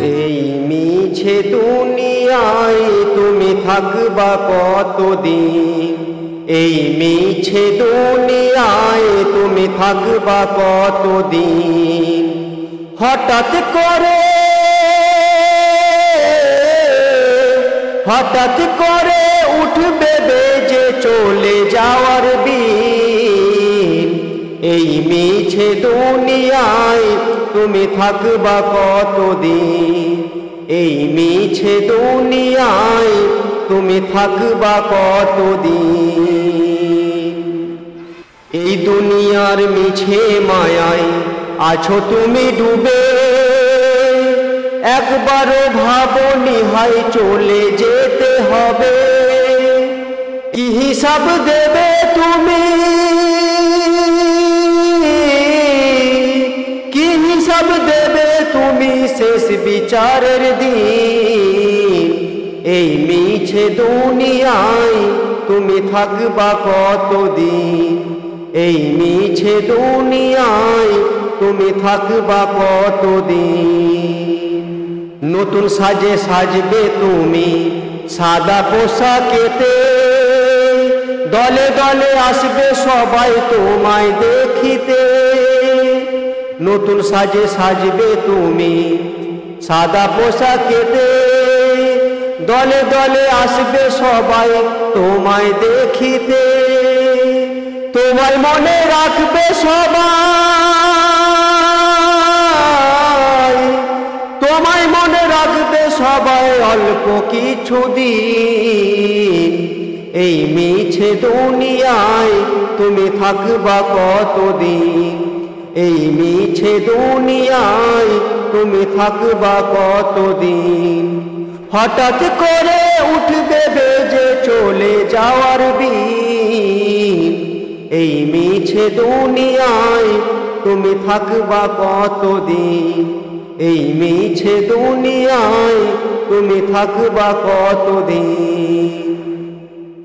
এই মিছে দুনিয়ায় তুমি থাকবা কতদিন? এই মিছে দুনিয়ায় তুমি থাকবা কতদিন? হঠাৎ করে উঠবে বেজে চলে যাওয়ার দিন। এই মিছে দুনিয়ায় তুমি থাকবা কতদিন? এই মিছে দুনিয়ায় তুমি থাকবা কতদিন? এই দুনিয়ার মিছে মায়ায় আছো তুমি ডুবে, একবারও ভাবনি হয় চলে যেতে হবে। কি হিসাব দেবে তুমি? কি হিসাব দেবে তুমি শেষ বিচারের দিন? এই মিছে দুনিয়ায় তুমি থাকবা কতদিন? এই মিছে দুনিয়ায় তুমি থাকবা কতদিন? নতুন সাজে সাজবে তুমি সাদা পোশাকেতে, দলে দলে আসবে সবাই তোমায় দেখিতে। নতুন সাজে সাজবে তুমি সাদা পোশাকেতে, দলে দলে আসবে সবাই তোমায় দেখিতে। তোমায় মনে রাখবে সবাই, তোমায় মনে রাখবে সবাই অল্প কিছুদিন। এই মিছে দুনিয়ায় তুমি থাকবা কতদিন? এই মিছে দুনিয়ায় তুমি থাকবা কতদিন? হঠাৎ করে উঠবে বেজে চলে যাওয়ার দিন। এই মিছে দুনিয়ায় তুমি থাকবা কতদিন? এই মিছে দুনিয়ায় তুমি থাকবা কতদিন?